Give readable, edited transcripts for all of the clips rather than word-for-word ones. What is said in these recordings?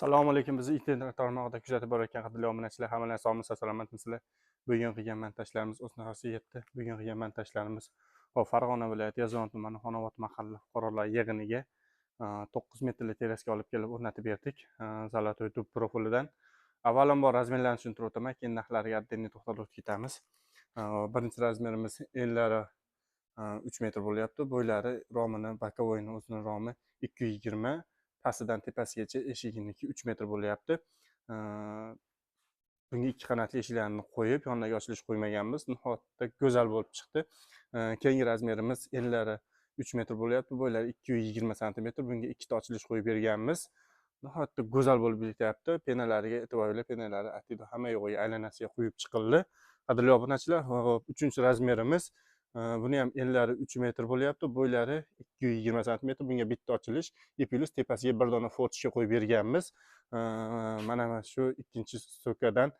Assalomu alaykum. Bizni internet tarmog'ida kuzatib borayotgan qadrli obunachilar, hammalar sog'mi, salomatmisizlar? Bugun qilgan montajlarimiz o'z nihoyasiga yetdi. Bugun qilgan montajlarimiz Farg'ona viloyati Yozyovon tumani Xonobod mahalla fuqarolar yig'iniga 9 metrli terasga olib kelib o'rnatib berdik. Zalotoy tub profilidan. Avvalambor razmerlarni tushuntirib o'taman, keyin narxlariga atdenniy to'xtalib ketamiz. Birinchi razmerimiz enlari 3 metr bo'lyapti. Bo'ylari romini, bokovoyni o'zining romi 220, pastidan tepasigacha eshiginiki 3 metr bo'lyapti. Bunga ikki qanotli eshiklarni qo'yib, yoniga ochilish qo'ymaganmiz. Nihoyatda go'zal bo'lib chiqdi. Keyingi razmerimiz enlari 3 metr bo'lyapti. Bo'ylari 220 sm. Bunga ikkita ochilish qo'yib berganmiz. Nihoyatda go'zal bo'lib ketyapti. Penalariga e'tibor bering, penalari atido hamma yo'g'iga aylanasiga qo'yib chiqildi. Qadrli obunachilar, 3-chi razmerimiz buni ham enlari 3 metr bo'lyapti, bo'ylari 220 sm. Bunga bitta ochilish, plus tepasiga bir dona fortishga qo'yib berganmiz. Mana shu ikkinchi stokadan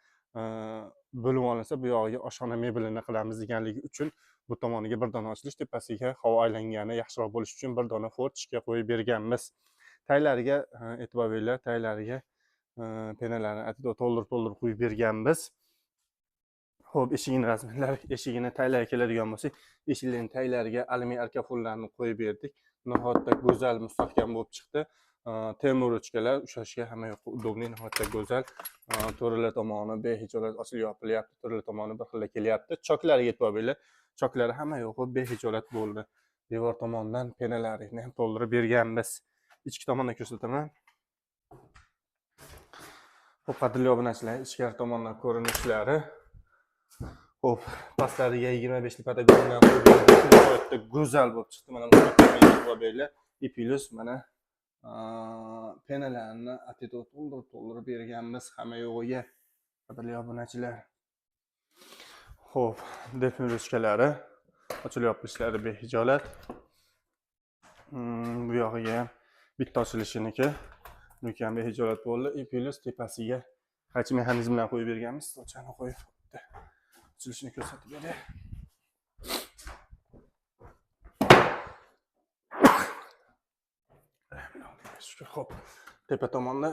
bo'lib olinsa, bu yog'iga oshxona mebelini qilamiz deganligi uchun bu tomoniga bir dona ochilish, tepasiga havo aylangani yaxshiroq bo'lishi uchun bir dona fortishga qo'yib berganmiz. Taylariga e'tibor beringlar, taylariga penalarini atido to'ldirib qo'yib berganmiz. Xo'p, eshigini razmerlari, eshigini taylariga keladigan bo'lsak, eshiklarning taylariga alyumin arkafonlarni qo'yib berdik. Nihoyatda go'zal, mustahkam bo'lib chiqdi. Temir ruchkalar ushlashga hamma yoqqa udobniy, nihoyatda go'zal. To'ralar tomoni behijolat ochilib yopilyapti, to'ralar tomoni bir xil kelyapti. Choklariga e'tibor beringlar. Choklari hamma yoqqa behijolat bo'ldi. Devor tomonidan penalarini ham to'ldirib berganmiz. Ichki tomondan ko'rsataman. Xo'p, qadrli obunachilar, ichkari tomondan ko'rinishlari. Xo'p, pastlariga 25 lik patagondan qo'yib berdik. Nihoyatda go'zal bo'lib chiqdi. Mana bunday e'tibor beringlar. Plus mana penalarni atido to'ldirib berganmiz hamma yo'g'iga. Qadrli obunachilar. Xo'p, defin ruchkalari ochilib yopilishlari behijolat. Bu yog'iga ham bitta ochilishiniki. Buniki ham behijolat bo'ldi. Plus tepasiga qaychi mexanizm bilan qo'yib berganmiz. Ochani qo'yib ochilishini ko'rsatib beray. Xo'p, tepa tomonda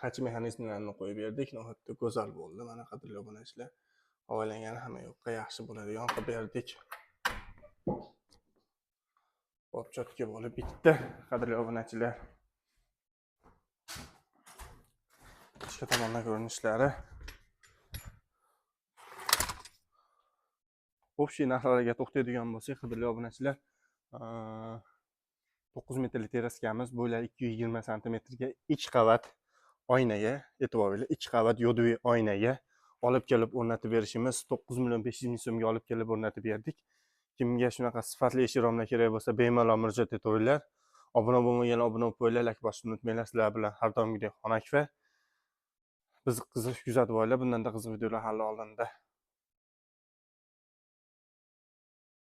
qaychi mexanizmlarini qo'yib berdik. Nihoyatda go'zal bo'ldi. Mana qadrli obunachilar, havolangani hamma yoqqa yaxshi bo'ladigan qilib berdik. Xo'p, cho'tka bo'lib bitdi. Qadrli obunachilar, ichki tomondan ko'rinishlari. Xo'p, shu narxlarga to'xtaydigan bo'lsak, qadrli obunachilar, 9 metrli teraskamiz, bo'ylari 220 sm ga 2 qavat oynaga, e'tibor beringlar, 2 qavat yo'dvi oynaga olib kelib o'rnatib berishimiz 9 million 500 ming so'mga olib kelib o'rnatib berdik. Kimga shunaqa sifatli eshik romlar kerak bo'lsa, bemalol murojaat etavringlar. Obuna bo'lmaganlar obuna bo'lib qo'yinglar, like bosishni unutmanglar. Sizlar bilan har doimgidek Xonakfa. Bizni kuzatib olinglar. Bundan da qiziq videolar hali oldinda.